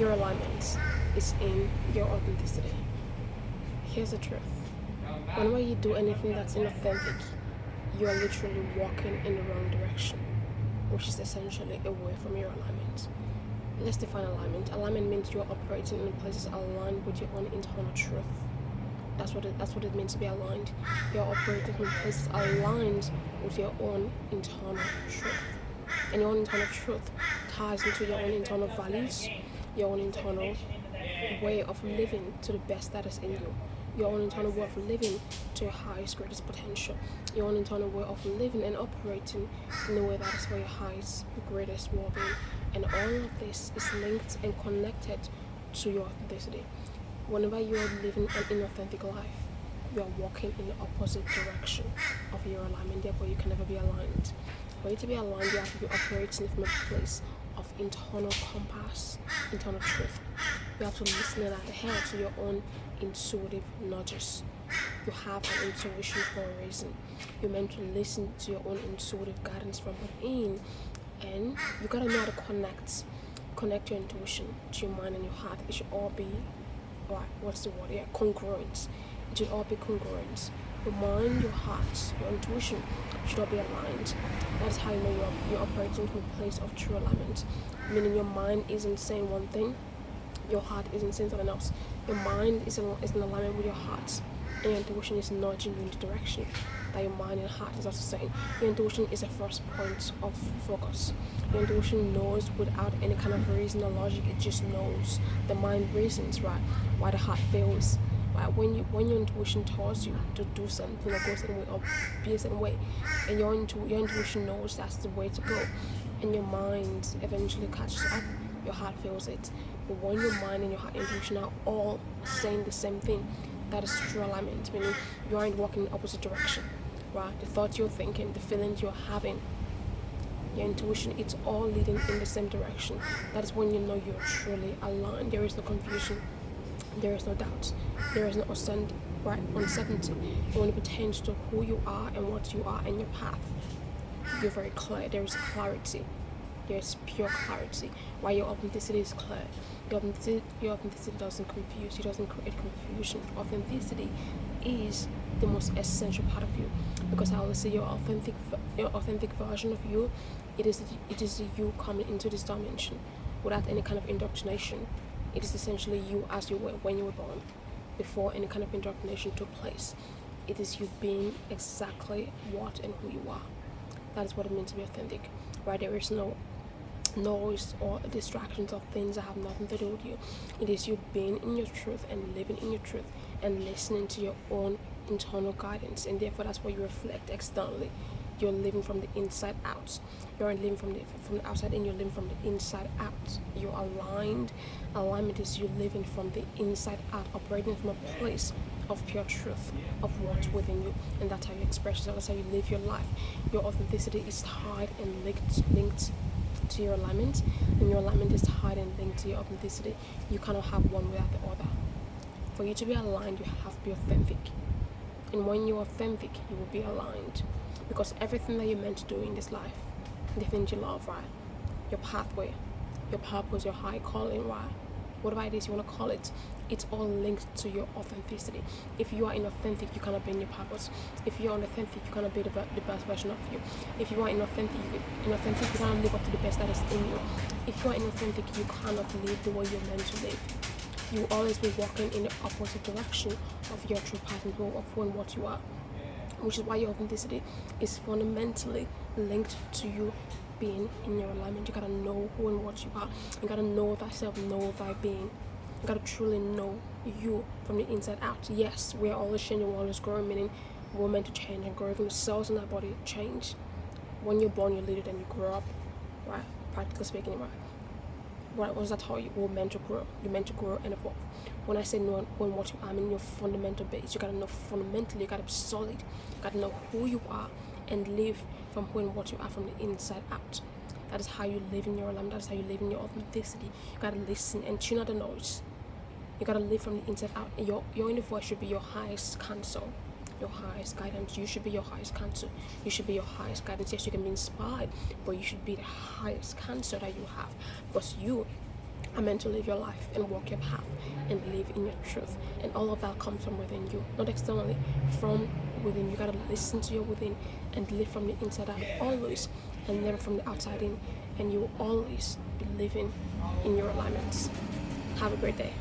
your alignment is in your authenticity. Here's the truth. Whenever you do anything that's inauthentic, you are literally walking in the wrong direction, which is essentially away from your alignment. Let's define alignment. Alignment means you're operating in places aligned with your own internal truth. That's what it means to be aligned. You're operating in places aligned with your own internal truth. And your own internal truth ties into your own internal values, your own internal way of living to the best that is in you, your own internal way of living to your highest, greatest potential, your own internal way of living and operating in a way that is for your highest, greatest well-being. And all of this is linked and connected to your authenticity. Whenever you are living an inauthentic life, you are walking in the opposite direction of your alignment. Therefore, you can never be aligned. For you to be aligned, you have to be operating from a place of internal compass, internal truth. You have to listen and adhere to your own intuitive nudges. You have an intuition for a reason. You're meant to listen to your own intuitive guidance from within, and you gotta know how to connect your intuition to your mind and your heart. It should all be congruent. It should all be congruent. Your mind, your heart, your intuition should all be aligned. That's how you know you're operating from a place of true alignment. Meaning your mind isn't saying one thing, your heart isn't saying something else. Your mind is in alignment with your heart, and your intuition is nudging you in the direction that your mind and heart is also saying. Your intuition is the first point of focus. Your intuition knows without any kind of reason or logic. It just knows. The mind reasons, right, why the heart feels. Right? When your intuition tells you to do something or go a certain way or be a certain way, and your intuition knows that's the way to go, and your mind eventually catches up, your heart feels it. But when your mind and your heart intuition are all saying the same thing, that is true alignment, meaning you aren't walking in the opposite direction, right? The thoughts you're thinking, the feelings you're having, your intuition, it's all leading in the same direction. That is when you know you're truly aligned. There is no confusion, there is no doubt, there is no uncertainty. When it pertains to who you are and what you are and your path, you're very clear. There is clarity. There's pure clarity. Why your authenticity is clear. Your authenticity doesn't confuse. It doesn't create confusion. Authenticity is the most essential part of you, because I will say your authentic version of you, it is you coming into this dimension without any kind of indoctrination. It is essentially you as you were when you were born, before any kind of indoctrination took place. It is you being exactly what and who you are. That is what it means to be authentic. Right? There is no noise or distractions of things that have nothing to do with you. It is you being in your truth and living in your truth and listening to your own internal guidance, and therefore that's why you reflect externally. You're living from the inside out. You aren't living from the outside in, you're living from the inside out. You're aligned. Alignment is you living from the inside out, operating from a place of pure truth, of what's within you, and that's how you express yourself, that's how you live your life. Your authenticity is tied and linked to your alignment, and your alignment is tied and linked to your authenticity. You cannot have one without the other. For you to be aligned, you have to be authentic, and when you're authentic, you will be aligned, because everything that you're meant to do in this life, the things you love, right, your pathway, your purpose, your high calling, right, whatever it is you want to call it, it's all linked to your authenticity. If you are inauthentic, you cannot be in your purpose. If you're unauthentic, you cannot be the best version of you. If you are inauthentic, you cannot live up to the best that is in you. If you are inauthentic, you cannot live the way you're meant to live. You will always be walking in the opposite direction of your true path and of who and what you are, which is why your authenticity is fundamentally linked to you being in your alignment. You gotta know who and what you are. You gotta know thyself, know thy being. You gotta truly know you from the inside out. Yes, we're always changing, we're always growing, meaning we're meant to change and grow. Even the cells in our body change. When you're born, you're little, then you grow up, right? Practically speaking, right? What does that tell you? We're meant to grow. You're meant to grow and evolve. When I say know who and what you are, I mean your fundamental base. You gotta know fundamentally, you gotta be solid. You gotta know who you are and live from who and what you are from the inside out. That is how you live in your alignment. That is how you live in your authenticity. You gotta listen and tune out the noise. You gotta live from the inside out. Your inner voice should be your highest counsel, your highest guidance. You should be your highest counsel. You should be your highest guidance. Yes, you can be inspired, but you should be the highest counsel that you have, because you are meant to live your life and walk your path and live in your truth. And all of that comes from within you, not externally, from within. You gotta listen to your within and live from the inside out always, and never from the outside in. And you will always be living in your alignments. Have a great day.